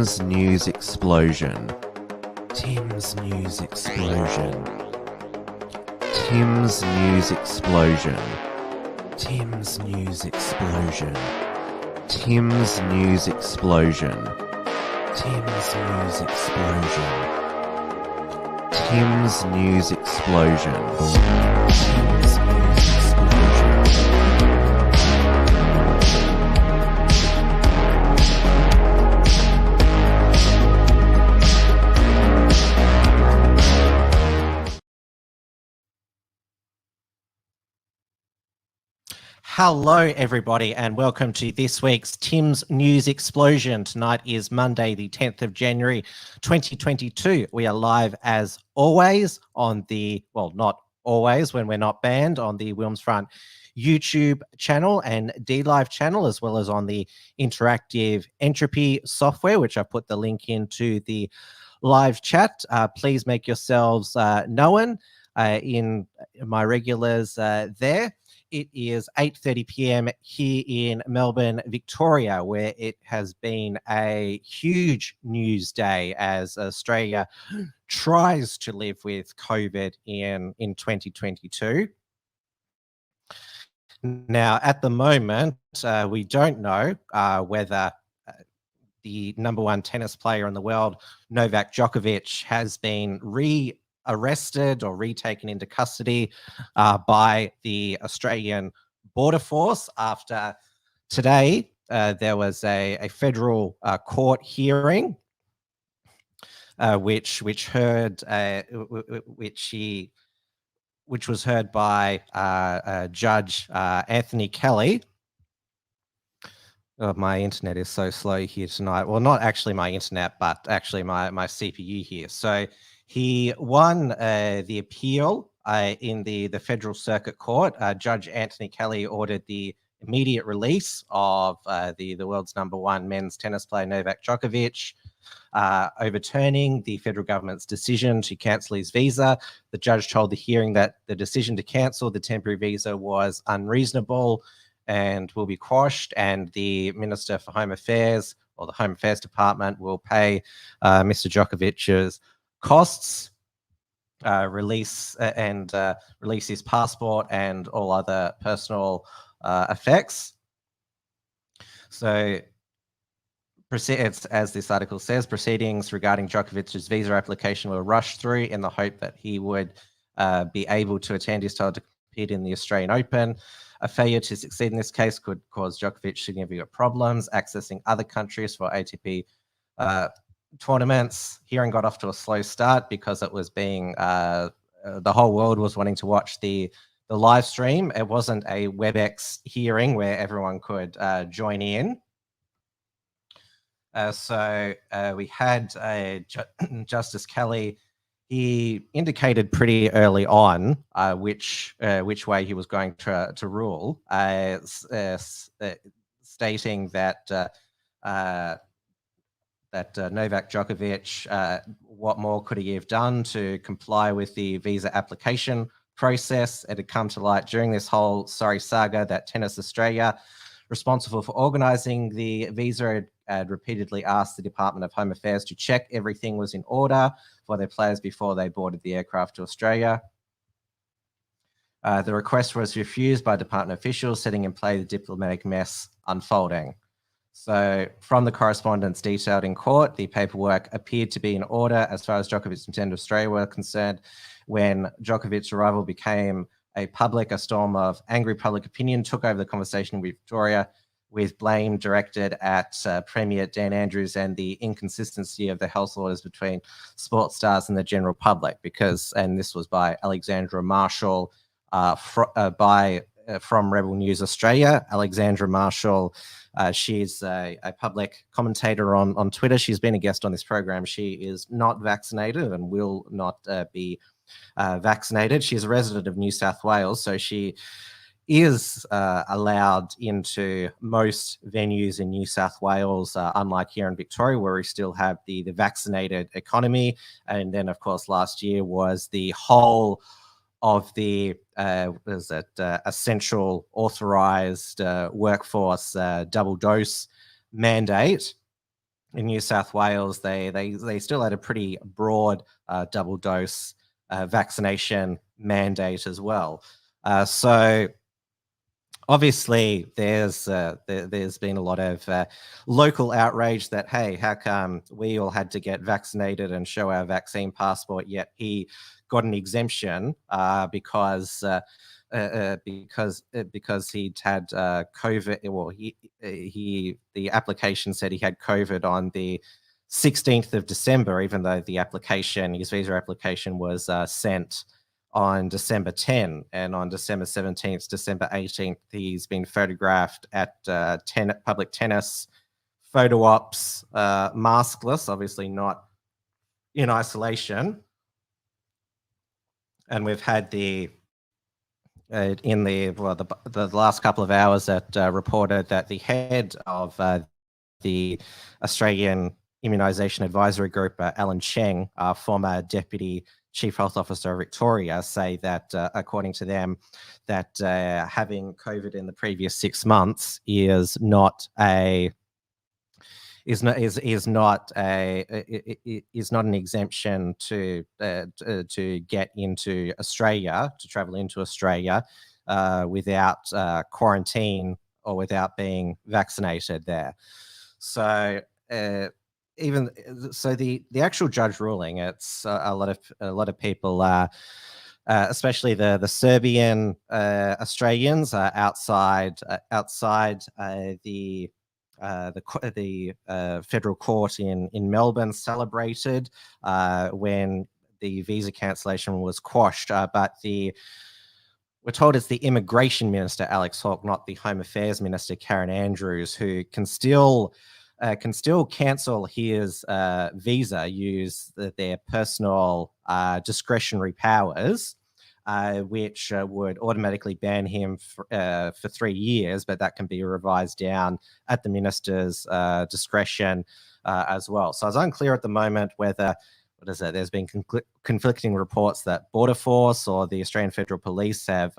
Tim's News Explosion. Tim's News Explosion. Tim's News Explosion. Tim's News Explosion. Tim's News Explosion. Tim's News Explosion. Tim's News Explosion. Tim's News Explosion. Hello, everybody, and welcome to this week's Tim's News Explosion. Tonight is Monday, the 10th of January, 2022. We are live as always on the, well, not always when we're not banned, on the Wilmsfront YouTube channel and DLive channel, as well as on the Interactive Entropy software, which I put the link into the live chat. Please make yourselves known in my regulars there. It is 8:30 p.m. here in Melbourne, Victoria, where it has been a huge news day as Australia tries to live with COVID in 2022. Now, at the moment, we don't know whether the number one tennis player in the world, Novak Djokovic, has been arrested or retaken into custody by the Australian Border Force after today there was a federal court hearing which was heard by Judge Anthony Kelly. Oh, my internet is so slow here tonight. Well, not actually my internet, but actually my CPU here. So he won the appeal in the Federal Circuit Court. Judge Anthony Kelly ordered the immediate release of the world's number one men's tennis player, Novak Djokovic, overturning the federal government's decision to cancel his visa. The judge told the hearing that the decision to cancel the temporary visa was unreasonable and will be quashed, and the Minister for Home Affairs, or the Home Affairs Department, will pay Mr. Djokovic's costs, release his passport and all other personal effects. So, as this article says, proceedings regarding Djokovic's visa application were rushed through in the hope that he would be able to attend his title to compete in the Australian Open. A failure to succeed in this case could cause Djokovic significant problems accessing other countries for ATP tournaments. Hearing got off to a slow start because it was being the whole world was wanting to watch the live stream. It wasn't a WebEx hearing where everyone could join in. So we had Justice Kelly. He indicated pretty early on which way he was going to rule, stating that Novak Djokovic, what more could he have done to comply with the visa application process? It had come to light during this whole saga that Tennis Australia, responsible for organising the visa, had repeatedly asked the Department of Home Affairs to check everything was in order for their players before they boarded the aircraft to Australia. The request was refused by department officials, setting in play the diplomatic mess unfolding. So from the correspondence detailed in court, the paperwork appeared to be in order as far as Djokovic's intent of Australia were concerned. When Djokovic's arrival became a storm of angry public opinion took over the conversation with Victoria, with blame directed at Premier Dan Andrews and the inconsistency of the health orders between sports stars and the general public. And this was by Alexandra Marshall from Rebel News Australia. Alexandra Marshall, she's a public commentator on Twitter. She's been a guest on this program. She is not vaccinated and will not be vaccinated. She's a resident of New South Wales, so she is allowed into most venues in New South Wales, unlike here in Victoria, where we still have the vaccinated economy. And then, of course, last year was the whole of the essential authorized workforce double dose mandate. in New South Wales, they still had a pretty broad double dose vaccination mandate as well. So obviously, there's been a lot of local outrage that, hey, how come we all had to get vaccinated and show our vaccine passport, yet he got an exemption because he'd had COVID. Well, the application said he had COVID on the 16th of December, even though his visa application was sent on December 10, and on December 17th, December 18th, he's been photographed at public tennis photo ops, maskless, obviously not in isolation. And we've had the last couple of hours that reported that the head of the Australian Immunisation Advisory Group, Alan Cheng, former Deputy Chief Health Officer of Victoria, say that according to them, that having COVID in the previous 6 months is not an exemption to get into Australia, to travel into Australia without quarantine or without being vaccinated there. So the actual judge ruling, it's a lot of people, especially the Serbian Australians, outside the federal court in Melbourne celebrated when the visa cancellation was quashed, but we're told it's the Immigration Minister, Alex Hawke, not the Home Affairs Minister, Karen Andrews, who can still cancel his visa, use their personal discretionary powers, which would automatically ban him for 3 years, but that can be revised down at the minister's discretion as well. So it's unclear at the moment whether, there's been conflicting reports that Border Force or the Australian Federal Police have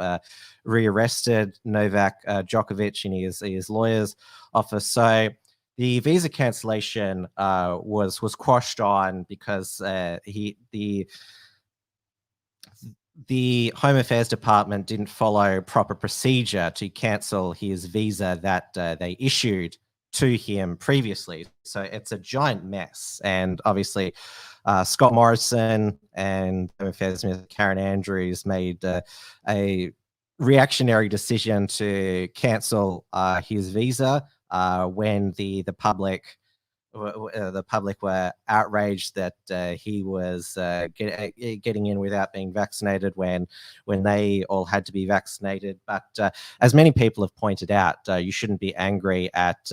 rearrested Novak Djokovic in his lawyer's office. So the visa cancellation was quashed on because the Home Affairs Department didn't follow proper procedure to cancel his visa that they issued to him previously. So it's a giant mess. And obviously, Scott Morrison and Home Affairs Minister Karen Andrews made a reactionary decision to cancel his visa when the public were outraged that he was getting in without being vaccinated when they all had to be vaccinated. But as many people have pointed out, you shouldn't be angry at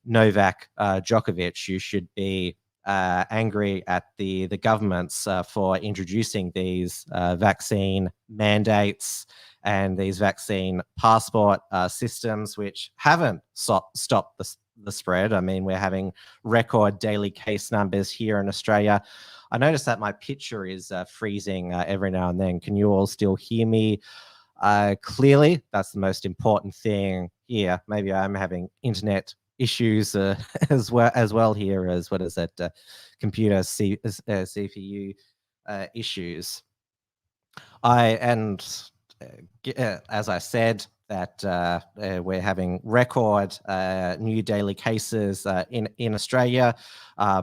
Novak Djokovic. You should be angry at the governments for introducing these vaccine mandates and these vaccine passport systems, which haven't stopped the spread. I mean, we're having record daily case numbers here in Australia. I noticed that my picture is freezing every now and then. Can you all still hear me clearly? That's the most important thing here. Maybe I'm having internet issues as well here as computer CPU issues. As I said, that we're having record new daily cases in Australia,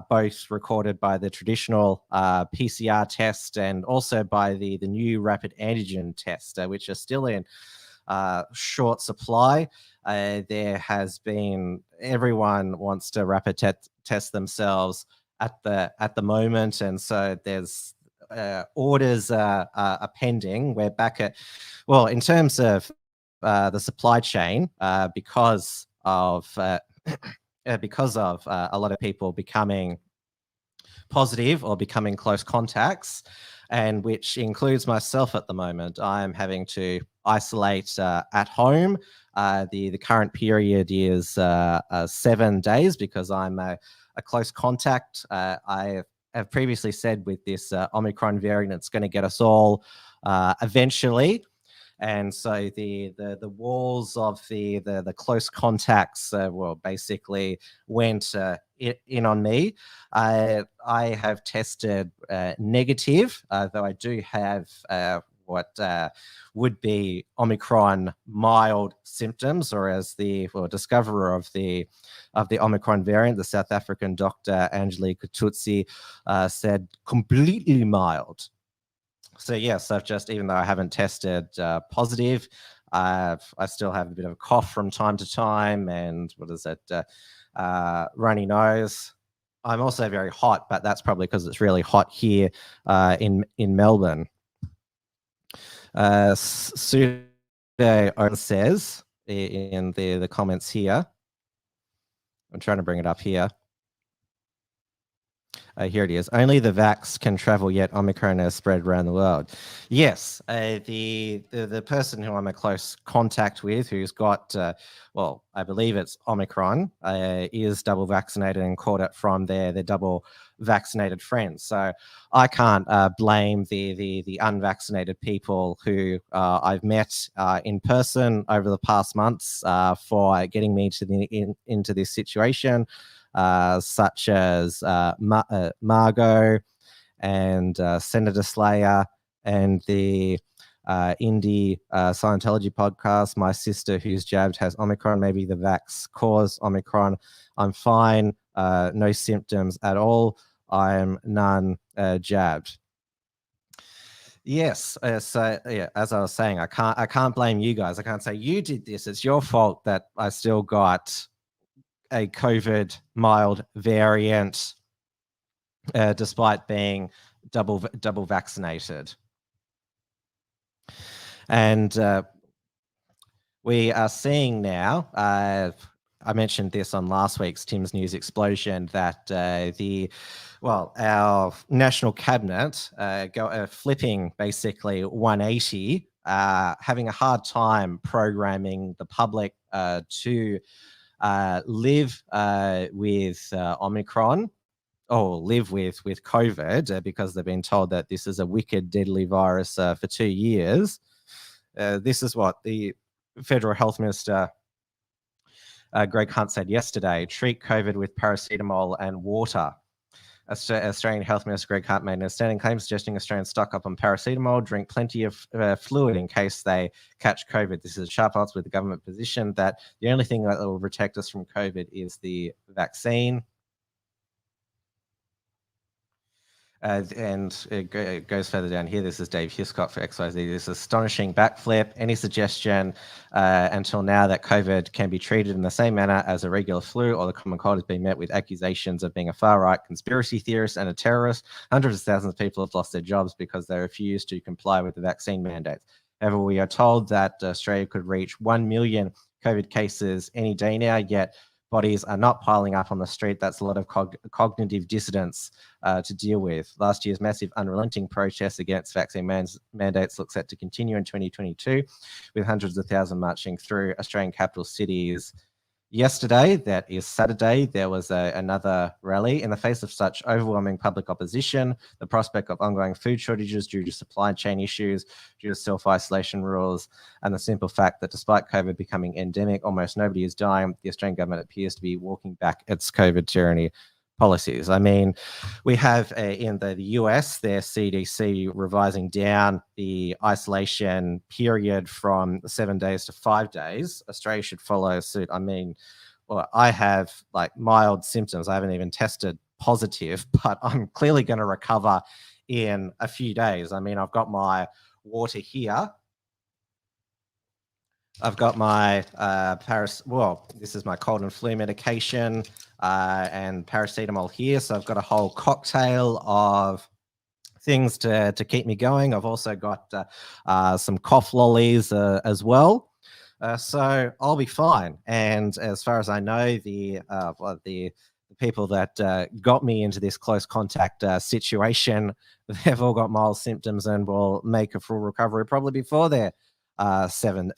both recorded by the traditional PCR test and also by the new rapid antigen test, which are still in short supply. There has been, everyone wants to rapid test themselves at the moment, and so there's orders are pending. We're back at, well, in terms of the supply chain, because of a lot of people becoming positive or becoming close contacts, and which includes myself at the moment. I'm having to isolate at home. The current period is 7 days because I'm a close contact. I have previously said with this Omicron variant, it's going to get us all eventually. And so the walls of the close contacts basically went in on me. I have tested negative, though I do have what would be Omicron mild symptoms, or as the discoverer of the Omicron variant, the South African doctor Angelique Tutsi said, completely mild. So yes, I've just, even though I haven't tested positive, I still have a bit of a cough from time to time, and runny nose. I'm also very hot, but that's probably because it's really hot here in Melbourne. Sude says in the comments here, I'm trying to bring it up here. Here it is. Only the vax can travel, yet Omicron has spread around the world. Yes, the person who I'm a close contact with, who's got, I believe it's Omicron, is double vaccinated and caught it from their double vaccinated friends. So I can't blame the unvaccinated people who I've met in person over the past months for getting me into this situation. Such as Margot and Senator Slayer and the Indie Scientology podcast. My sister, who's jabbed, has Omicron. Maybe the vax caused Omicron. I'm fine. No symptoms at all. I'm none jabbed. Yes. So yeah, as I was saying, I can't blame you guys. I can't say you did this. It's your fault that I still got a COVID mild variant, despite being double vaccinated. And we are seeing now, I mentioned this on last week's Tim's News Explosion, that our national cabinet flipping basically 180, having a hard time programming the public to live with Omicron, or live with COVID, because they've been told that this is a wicked, deadly virus for 2 years. This is what the Federal Health Minister Greg Hunt said yesterday: treat COVID with paracetamol and water. Australian Health Minister Greg Hunt made an outstanding claim, suggesting Australians stock up on paracetamol, drink plenty of fluid in case they catch COVID. This is a sharp answer with the government position that the only thing that will protect us from COVID is the vaccine. And it goes further down here. This is Dave Hiscott for XYZ. This astonishing backflip. Any suggestion until now that COVID can be treated in the same manner as a regular flu or the common cold has been met with accusations of being a far-right conspiracy theorist and a terrorist. Hundreds of thousands of people have lost their jobs because they refuse to comply with the vaccine mandates. However, we are told that Australia could reach 1 million COVID cases any day now, yet bodies are not piling up on the street. That's a lot of cognitive dissonance to deal with. Last year's massive unrelenting protests against vaccine mandates look set to continue in 2022, with hundreds of thousands marching through Australian capital cities. Yesterday, that is Saturday, there was another rally. In the face of such overwhelming public opposition, the prospect of ongoing food shortages due to supply chain issues, due to self-isolation rules, and the simple fact that despite COVID becoming endemic, almost nobody is dying, the Australian government appears to be walking back its COVID tyranny policies. I mean, we have in the US, their CDC revising down the isolation period from 7 days to 5 days. Australia should follow suit. I mean, well, I have like mild symptoms. I haven't even tested positive, but I'm clearly going to recover in a few days. I mean, I've got my water here. I've got my this is my cold and flu medication and paracetamol here. So I've got a whole cocktail of things to keep me going. I've also got some cough lollies as well. So I'll be fine. And as far as I know, the people that got me into this close contact situation, they've all got mild symptoms and will make a full recovery probably before their 7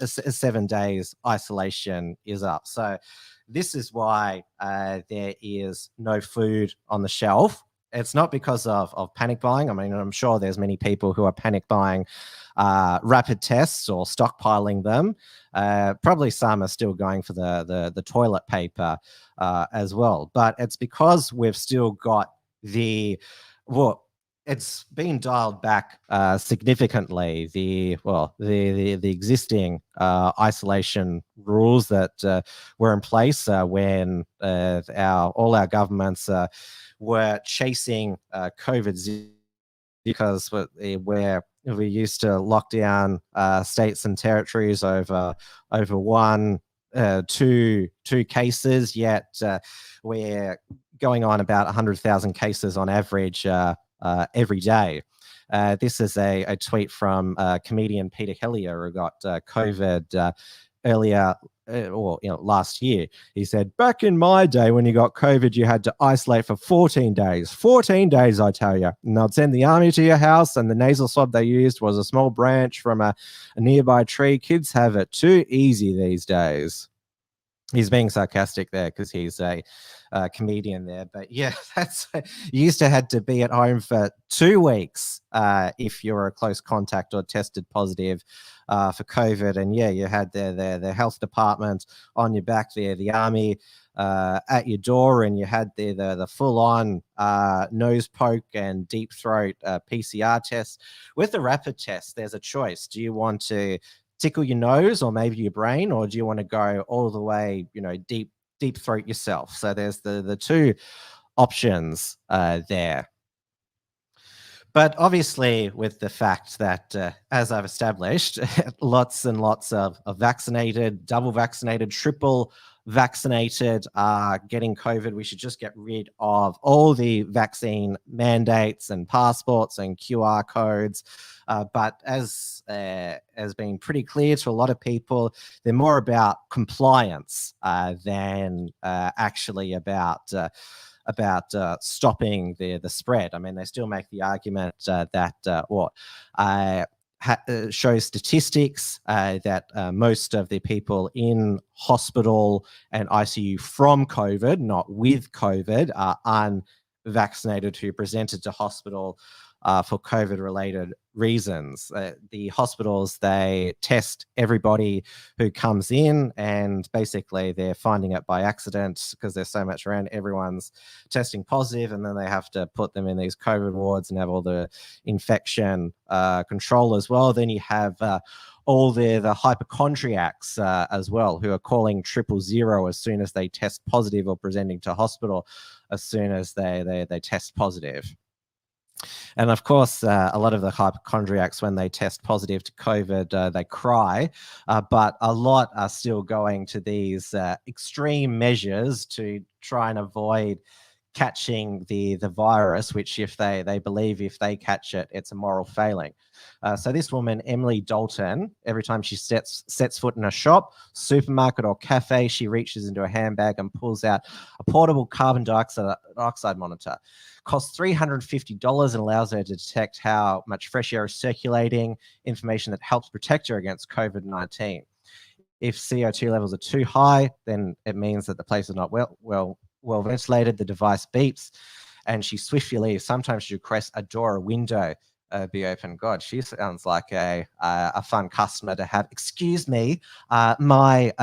days isolation is up. So this is why there is no food on the shelf it's not because of panic buying. I mean, I'm sure there's many people who are panic buying rapid tests or stockpiling them. Probably some are still going for the toilet paper as well. But it's because we've still got it's been dialed back significantly. The existing isolation rules that were in place when all our governments were chasing COVID because we used to lock down states and territories over two cases, yet we're going on about 100,000 cases on average every day. This is a tweet from comedian Peter Hellier, who got COVID earlier last year. He said, back in my day when you got COVID, you had to isolate for 14 days. 14 days, I tell you. And they'd send the army to your house, and the nasal swab they used was a small branch from a nearby tree. Kids have it too easy these days. He's being sarcastic there because he's a comedian there. But yeah, you used to had to be at home for 2 weeks if you were a close contact or tested positive for COVID. And yeah, you had the health department on your back there, the army at your door, and you had the full-on nose poke and deep throat PCR test. With the rapid test, there's a choice. Do you want to tickle your nose or maybe your brain, or do you want to go all the way, deep throat yourself? So there's the two options there. But obviously, with the fact that, as I've established, lots and lots of vaccinated, double vaccinated, triple vaccinated are getting COVID, we should just get rid of all the vaccine mandates and passports and QR codes. But as has been pretty clear to a lot of people, they're more about compliance than actually about stopping the spread. I mean, they still make the argument that shows statistics that most of the people in hospital and ICU from COVID, not with COVID, are unvaccinated who presented to hospital for COVID-related reasons. The hospitals, they test everybody who comes in, and basically they're finding it by accident because there's so much around. Everyone's testing positive, and then they have to put them in these COVID wards and have all the infection control as well. Then you have all the hypochondriacs as well, who are calling 000 as soon as they test positive, or presenting to hospital as soon as they test positive. And of course, a lot of the hypochondriacs, when they test positive to COVID, they cry, but a lot are still going to these extreme measures to try and avoid catching the virus, which if they believe if they catch it, it's a moral failing. So this woman, Emily Dalton, every time she sets foot in a shop, supermarket or cafe, she reaches into a handbag and pulls out a portable carbon dioxide monitor. Costs $350 and allows her to detect how much fresh air is circulating, information that helps protect her against COVID-19. If CO2 levels are too high, then it means that the place is not well ventilated. The device beeps, and she swiftly leaves. Sometimes she requests a door or window be open. God, she sounds like a fun customer to have. Excuse me, my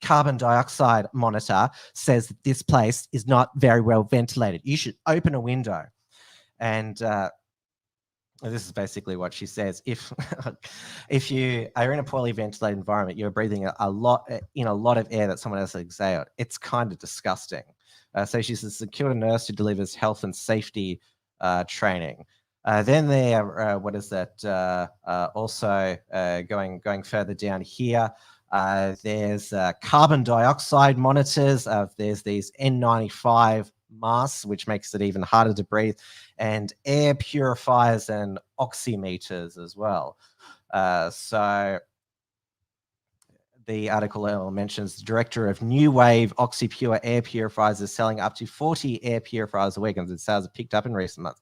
carbon dioxide monitor says that this place is not very well ventilated. You should open a window. And this is basically what she says. If you are in a poorly ventilated environment, you're breathing a lot of air that someone else has exhaled. It's kind of disgusting. So she's a secure nurse who delivers health and safety training. Then there, also going further down here, there's carbon dioxide monitors. There's these N95 masks, which makes it even harder to breathe, and air purifiers and oximeters as well. So the article mentions the director of New Wave OxyPure air purifiers is selling up to 40 air purifiers a week, and the sales have picked up in recent months.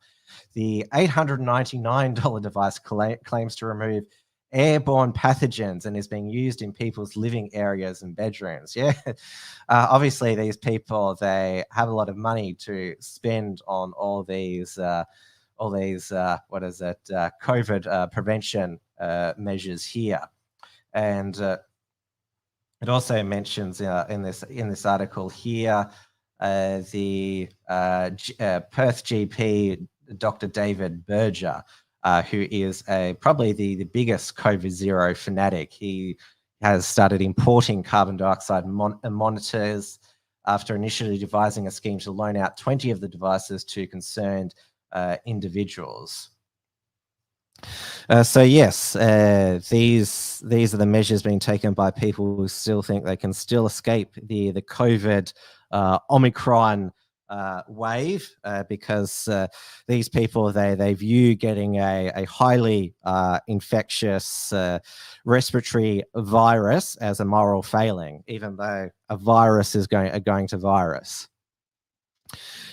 The $899 device claims to remove airborne pathogens and is being used in people's living areas and bedrooms. Yeah, obviously these people, they have a lot of money to spend on all these COVID prevention measures here, and it also mentions in this article here the Perth GP Dr. David Berger, who is probably the biggest COVID zero fanatic. He has started importing carbon dioxide monitors after initially devising a scheme to loan out 20 of the devices to concerned individuals. So yes, these are the measures being taken by people who still think they can still escape the COVID Omicron wave, because these people, they view getting a highly infectious respiratory virus as a moral failing, even though a virus is going to virus.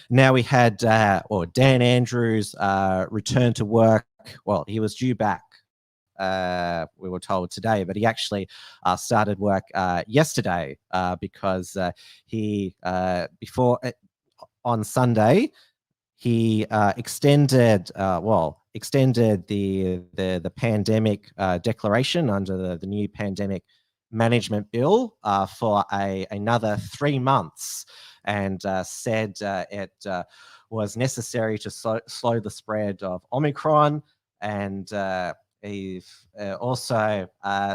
Now we had Dan Andrews return to work. Well, he was due back, we were told today, but he actually started work yesterday because he on Sunday he extended the pandemic declaration under the new pandemic management bill for another 3 months, and said it was necessary to slow the spread of Omicron. And he also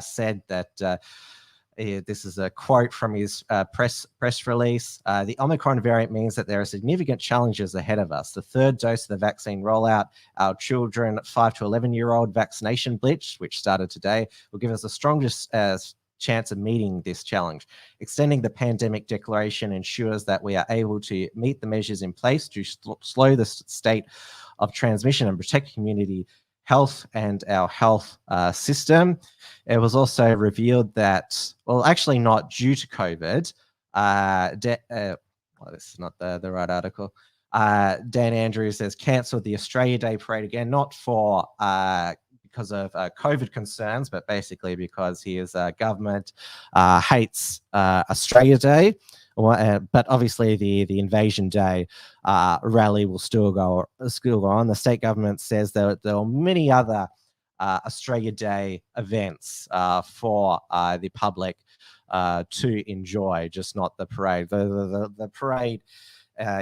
said that this is a quote from his press release. The Omicron variant means that there are significant challenges ahead of us. The third dose of the vaccine rollout, our children 5 to 11-year-old vaccination blitz, which started today, will give us the strongest chance of meeting this challenge. Extending the pandemic declaration ensures that we are able to meet the measures in place to slow the state of transmission and protect community health and our health system. It was also revealed that, well, actually not due to COVID, this is not the right article. Dan Andrews has cancelled the Australia Day parade again, not for because of COVID concerns, but basically because his government hates Australia Day. But obviously the Invasion Day rally will still go on. The state government says that there are many other Australia Day events for the public to enjoy, just not the parade. The parade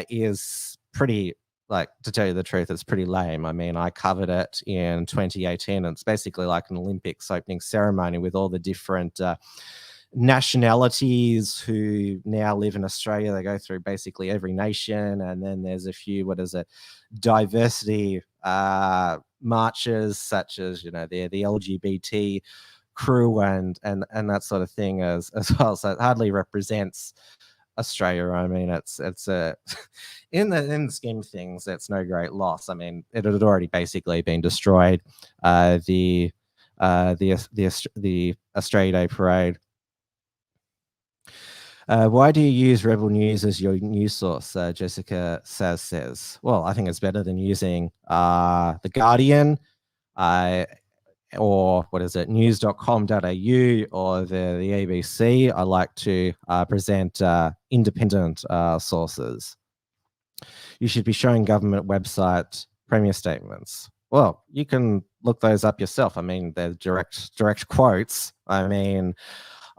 is pretty, like, to tell you the truth, it's pretty lame. I mean, I covered it in 2018, and it's basically like an Olympics opening ceremony with all the different nationalities who now live in Australia. They go through basically every nation, and then there's a few, diversity marches, such as, the LGBT crew and that sort of thing as well. So it hardly represents Australia. I mean, it's a in the scheme of things, it's no great loss. I mean, it had already basically been destroyed. The Australia Day parade. Why do you use Rebel News as your news source? Jessica says. Well, I think it's better than using The Guardian, or news.com.au, or the ABC. I like to present independent sources. You should be showing government website premier statements. Well, you can look those up yourself. I mean, they're direct quotes. I mean,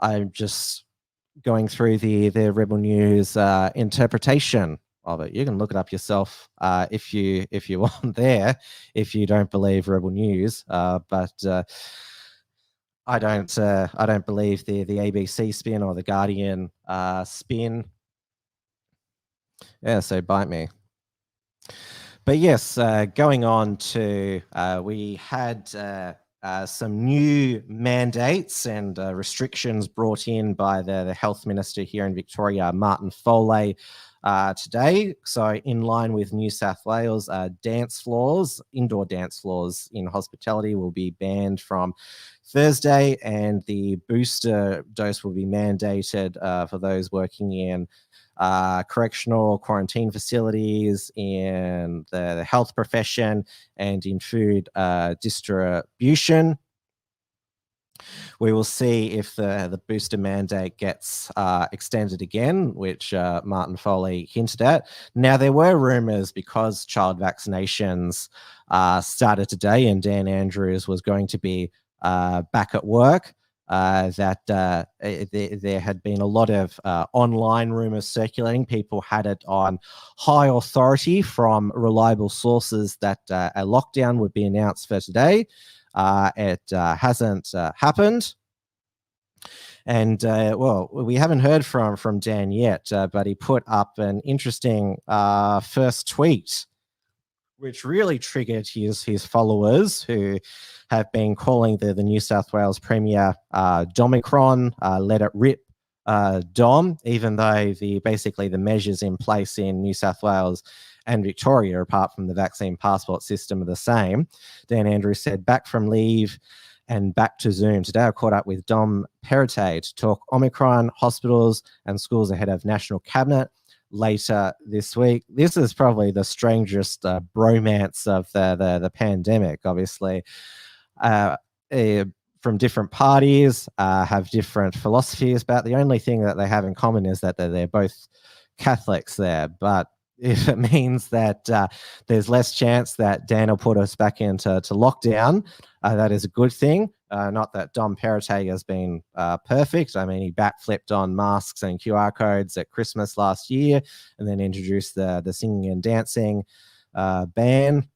I'm just going through the Rebel News interpretation of it. You can look it up yourself if you want there, if you don't believe Rebel News. But I don't believe the ABC spin or the Guardian spin. Yeah, so bite me. But yes, going on to, we had some new mandates and restrictions brought in by the Health Minister here in Victoria, Martin Foley, today. So in line with New South Wales, indoor dance floors in hospitality will be banned from Thursday, and the booster dose will be mandated for those working in correctional quarantine facilities, in the health profession, and in food distribution. We will see if the booster mandate gets extended again, which Martin Foley hinted at. Now, there were rumours because child vaccinations started today and Dan Andrews was going to be back at work, that there had been a lot of online rumours circulating. People had it on high authority from reliable sources that a lockdown would be announced for today. It hasn't happened. And well, we haven't heard from Dan yet, but he put up an interesting first tweet, which really triggered his followers, who have been calling the New South Wales Premier Domicron, let it rip Dom, even though basically the measures in place in New South Wales and Victoria, apart from the vaccine passport system, are the same. Dan Andrews said, back from leave and back to Zoom. Today I caught up with Dom Perrottet to talk Omicron, hospitals and schools ahead of National Cabinet later this week. This is probably the strangest bromance of the pandemic, obviously. From different parties, have different philosophies, but the only thing that they have in common is that they're both Catholics there. But if it means that there's less chance that Dan will put us back into lockdown, that is a good thing. Not that Dom Perrottet has been perfect. I mean, he backflipped on masks and QR codes at Christmas last year and then introduced the singing and dancing ban.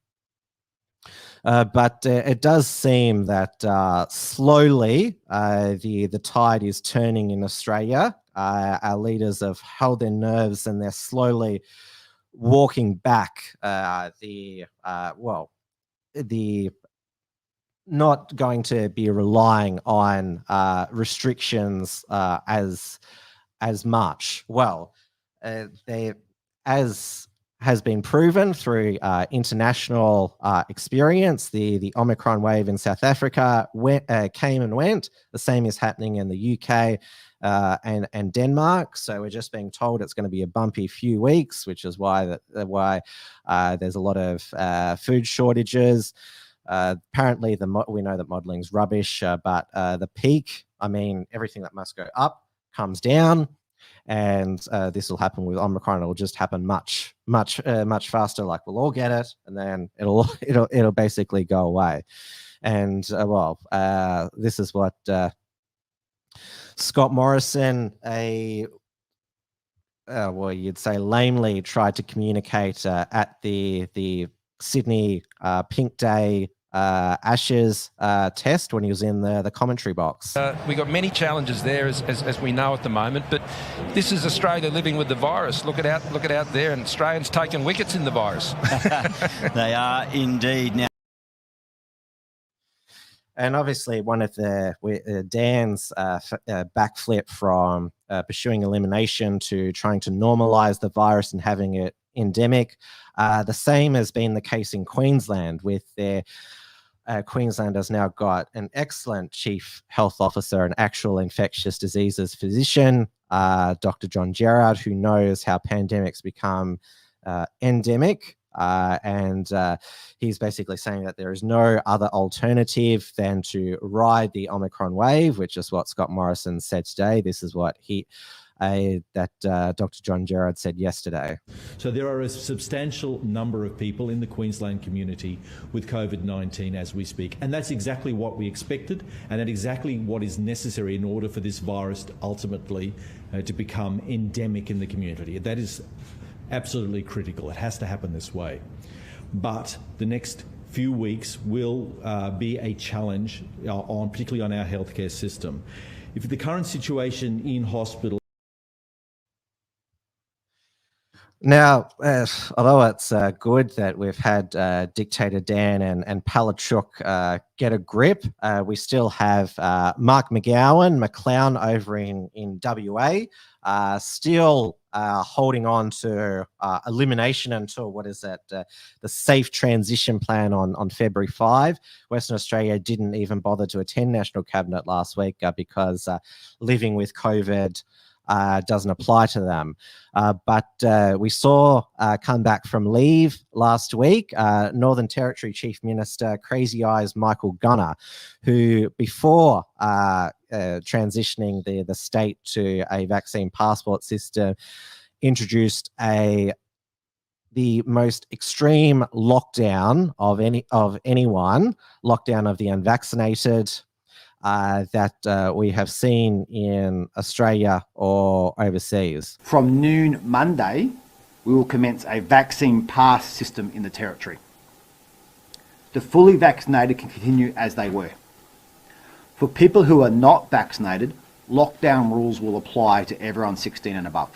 But it does seem that slowly the tide is turning in Australia. Our leaders have held their nerves and they're slowly walking back the not going to be relying on restrictions as much. Well, as has been proven through international experience, the Omicron wave in South Africa came and went. The same is happening in the UK and Denmark. So we're just being told it's going to be a bumpy few weeks, which is why there's a lot of food shortages. Apparently, we know that modeling's rubbish, but the peak, I mean, everything that must go up comes down. And this will happen with Omicron. It'll just happen much faster. Like we'll all get it, and then it'll basically go away. And this is what Scott Morrison, you'd say lamely, tried to communicate at the Sydney Pink Day Ashes test when he was in the commentary box. We got many challenges there, as we know at the moment, but this is Australia living with the virus. Look at out there, and Australians taking wickets in the virus. They are indeed now. And obviously, one of Dan's backflip from pursuing elimination to trying to normalise the virus and having it endemic. The same has been the case in Queensland, with their Queensland has now got an excellent chief health officer, an actual infectious diseases physician, Dr. John Gerrard, who knows how pandemics become endemic. And he's basically saying that there is no other alternative than to ride the Omicron wave, which is what Scott Morrison said today. This is what Dr. John Gerrard said yesterday. So there are a substantial number of people in the Queensland community with COVID-19 as we speak, and that's exactly what we expected, and that's exactly what is necessary in order for this virus ultimately to become endemic in the community. That is absolutely critical. It has to happen this way. But the next few weeks will be a challenge, particularly on our healthcare system. If the current situation in hospital. Now, although it's good that we've had Dictator Dan and Palachuk get a grip, we still have Mark McClown over in WA, still holding on to elimination until, the safe transition plan on February 5. Western Australia didn't even bother to attend National Cabinet last week because living with COVID doesn't apply to them. But we saw come back from leave last week, Northern Territory Chief Minister Crazy Eyes Michael Gunner, who before transitioning the state to a vaccine passport system, introduced the most extreme lockdown of anyone, lockdown of the unvaccinated, that we have seen in Australia or overseas. From noon Monday, we will commence a vaccine pass system in the Territory. The fully vaccinated can continue as they were. For people who are not vaccinated, lockdown rules will apply to everyone 16 and above.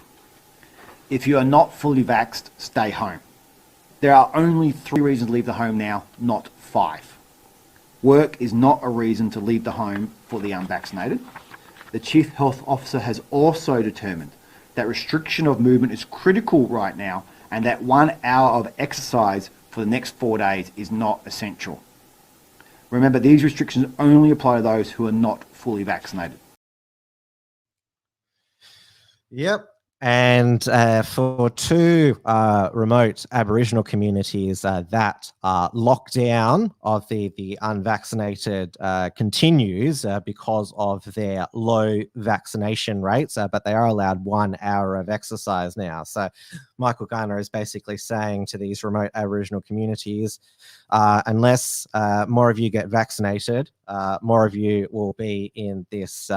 If you are not fully vaxxed, stay home. There are only 3 reasons to leave the home now, not 5. Work is not a reason to leave the home for the unvaccinated. The Chief Health Officer has also determined that restriction of movement is critical right now and that 1 hour of exercise for the next 4 days is not essential. Remember, these restrictions only apply to those who are not fully vaccinated. Yep. And for 2 remote Aboriginal communities, that lockdown of the unvaccinated continues because of their low vaccination rates, but they are allowed 1 hour of exercise now. So Michael Gunner is basically saying to these remote Aboriginal communities, unless more of you get vaccinated, more of you will be in this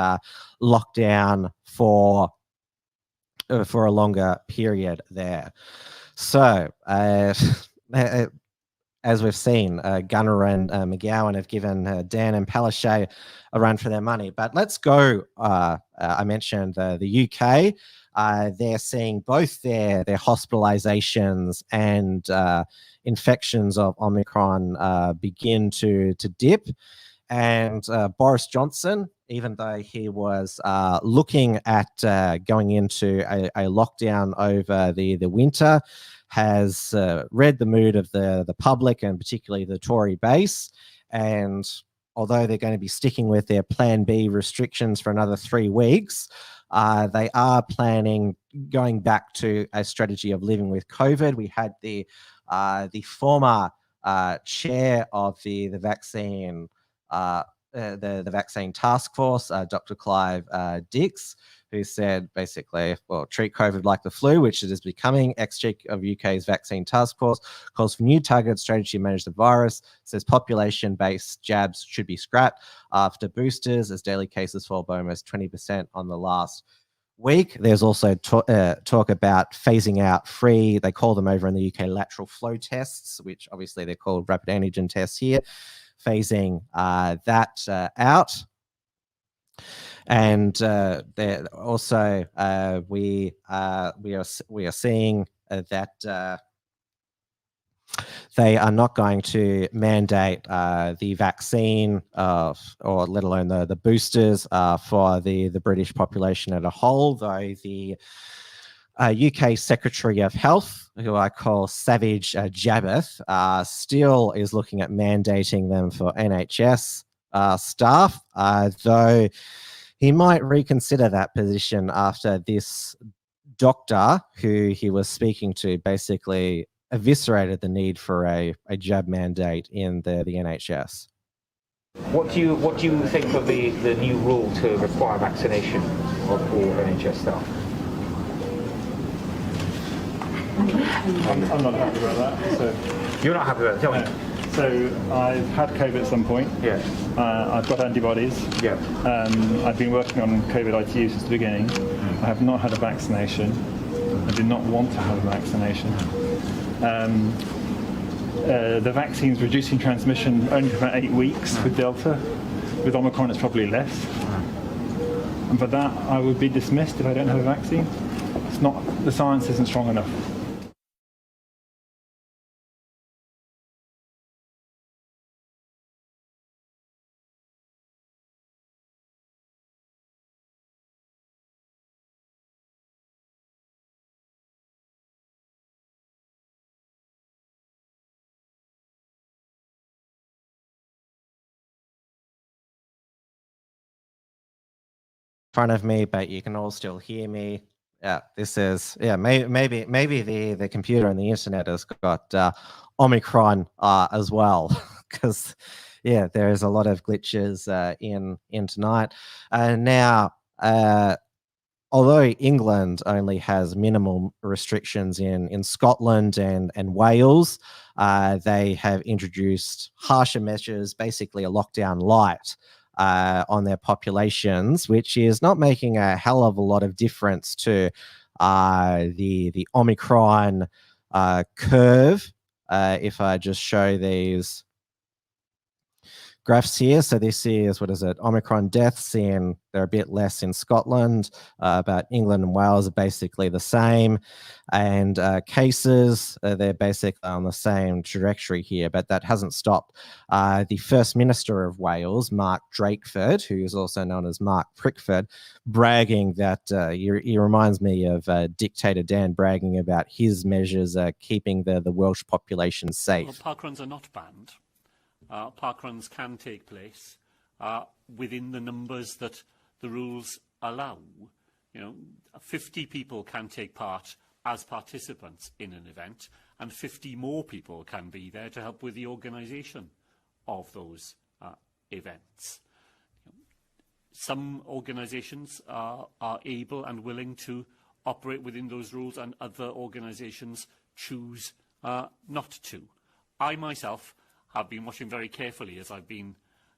lockdown for a longer period there. So, as we've seen, Gunner and McGowan have given Dan and Palaszczuk a run for their money. But let's go, I mentioned the UK. They're seeing both their hospitalizations and infections of Omicron begin to dip. And Boris Johnson, even though he was looking at going into a lockdown over the winter, has read the mood of the public and particularly the Tory base. And although they're going to be sticking with their Plan B restrictions for another 3 weeks, they are planning going back to a strategy of living with COVID. We had the former chair of the vaccine. The vaccine task force, Dr. Clive Dix, who said basically, well, treat COVID like the flu, which it is becoming. Ex-chief of UK's vaccine task force calls for new targeted strategy to manage the virus, says population-based jabs should be scrapped after boosters as daily cases fall by almost 20% on the last week. There's also talk about phasing out free, they call them over in the UK, lateral flow tests, which obviously they're called rapid antigen tests here, phasing that out. And there also we are seeing that they are not going to mandate the vaccine or let alone the boosters for the British population as a whole, though the UK Secretary of Health, who I call Savage Jabbeth, still is looking at mandating them for NHS staff, though he might reconsider that position after this doctor who he was speaking to basically eviscerated the need for a jab mandate in the NHS. What do you think of the new rule to require vaccination of all NHS staff? I'm not happy about that. So You're not happy about it? Tell me. So I've had COVID at some point. Yeah. I've got antibodies. Yeah. I've been working on COVID ITU since the beginning. I have not had a vaccination. I do not want to have a vaccination. The vaccine's reducing transmission only for about 8 weeks with Delta. With Omicron, it's probably less. And for that, I would be dismissed if I don't have a vaccine. It's not, the science isn't strong enough. front of me, but you can all still hear me. Yeah, this is maybe the computer and the internet has got Omicron as well, because there is a lot of glitches in tonight. Now, although England only has minimal restrictions in Scotland and Wales, they have introduced harsher measures, basically a lockdown light on their populations, which is not making a hell of a lot of difference to the Omicron curve. If I just show these graphs here. So this is, Omicron deaths they're a bit less in Scotland, but England and Wales are basically the same. And cases, they're basically on the same trajectory here, but that hasn't stopped the First Minister of Wales, Mark Drakeford, who is also known as Mark Prickford, bragging that, he reminds me of dictator Dan bragging about his measures keeping the Welsh population safe. Well, parkruns are not banned. Parkruns can take place within the numbers that the rules allow. 50 people can take part as participants in an event, and 50 more people can be there to help with the organisation of those events. Some organisations are able and willing to operate within those rules, and other organisations choose not to. I myself have been watching very carefully as I've been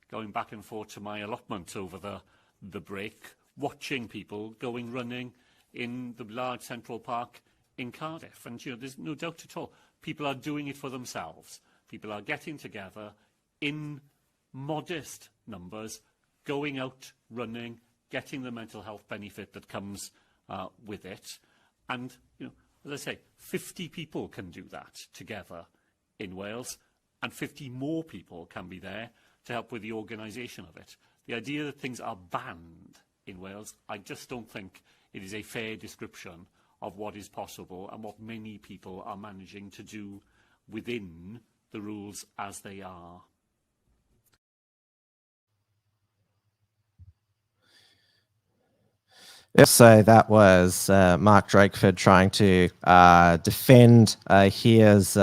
going back and forth to my allotment over the break, watching people going running in the large central park in Cardiff. And there's no doubt at all, people are doing it for themselves. People are getting together in modest numbers, going out running, getting the mental health benefit that comes with it. And, as I say, 50 people can do that together in Wales, and 50 more people can be there to help with the organisation of it. The idea that things are banned in Wales, I just don't think it is a fair description of what is possible and what many people are managing to do within the rules as they are. So that was Mark Drakeford trying to defend his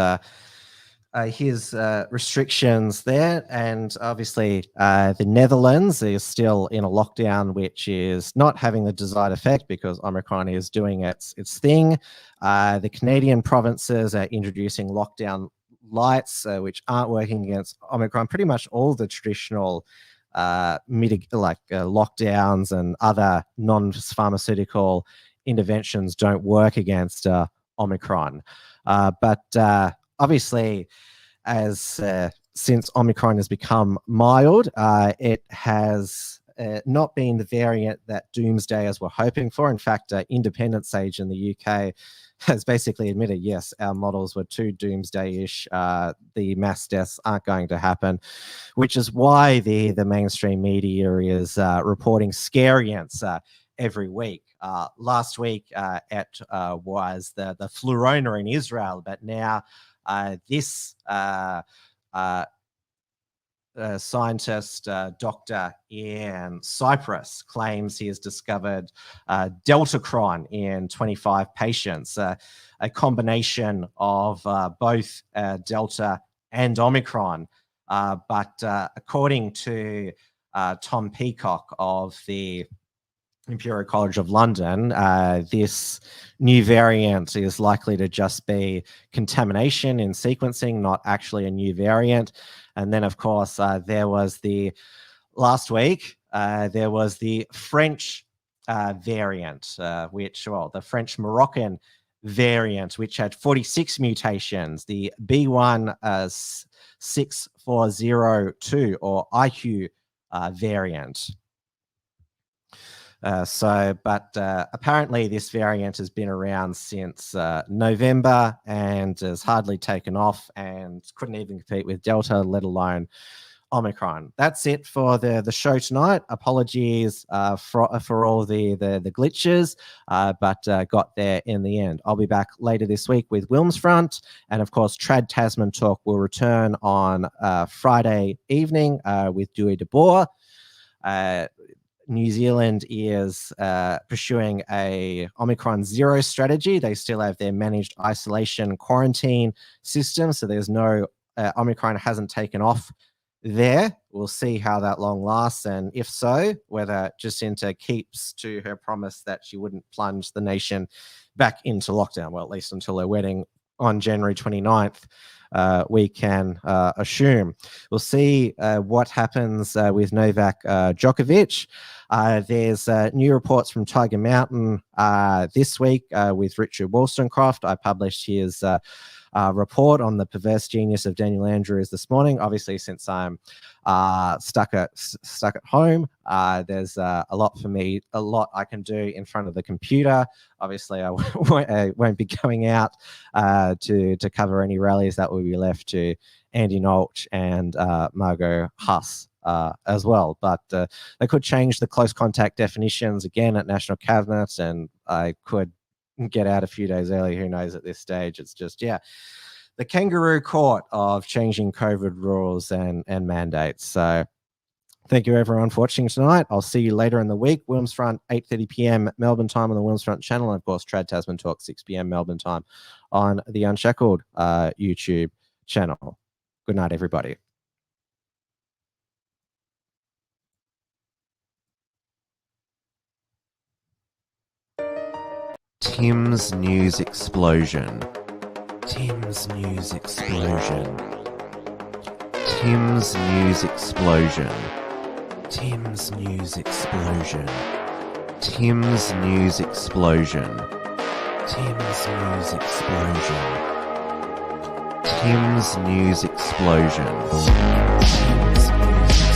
restrictions there, and obviously the Netherlands is still in a lockdown, which is not having the desired effect because Omicron is doing its thing. The Canadian provinces are introducing lockdown lights, which aren't working against Omicron. Pretty much all the traditional lockdowns and other non-pharmaceutical interventions don't work against Omicron, but obviously, since Omicron has become mild, it has not been the variant that doomsdayers were hoping for. In fact, Independence Age in the UK has basically admitted, yes, our models were too doomsday-ish. The mass deaths aren't going to happen, which is why the mainstream media is reporting scariants every week. Last week was the Flurona in Israel, but now this scientist, Dr. Ian Cyprus, claims he has discovered Deltacron in 25 patients, a combination of both Delta and Omicron. But according to Tom Peacock of the Imperial College of London, this new variant is likely to just be contamination in sequencing, not actually a new variant. And then, of course, there was last week, there was the French variant, the French-Moroccan variant, which had 46 mutations, the B16402 or IQ variant. But apparently this variant has been around since November and has hardly taken off and couldn't even compete with Delta, let alone Omicron. That's it for the show tonight. Apologies for all the glitches, but got there in the end. I'll be back later this week with Wilmsfront, and of course Trad Tasman Talk will return on Friday evening with Dewey DeBoer. New Zealand is pursuing a Omicron zero strategy. They still have their managed isolation quarantine system, so there's no Omicron hasn't taken off there. We'll see how that long lasts, and if so, whether Jacinta keeps to her promise that she wouldn't plunge the nation back into lockdown, well, at least until her wedding on January 29th. We can assume. We'll see what happens with Novak Djokovic. There's new reports from Tiger Mountain this week with Richard Wollstonecroft. I published his report on the perverse genius of Daniel Andrews this morning. Obviously, since I'm stuck at home, there's a lot for me, a lot I can do in front of the computer. Obviously, I won't be going out to cover any rallies. That will be left to Andy Nolch and Margot Huss as well. But they could change the close contact definitions again at National Cabinet, and I could get out a few days early. Who knows at this stage? It's just, the kangaroo court of changing COVID rules and mandates. So thank you everyone for watching tonight. I'll see you later in the week. Wilmsfront, 8:30 p.m. Melbourne time on the Wilmsfront channel. And of course, Trad Tasman Talk, 6 p.m. Melbourne time on the Unshackled YouTube channel. Good night, everybody. Tim's News Explosion. Tim's News Explosion. Tim's News Explosion. Tim's News Explosion. Tim's News Explosion. Tim's News Explosion. Tim's News Explosion. Tim's News Explosion.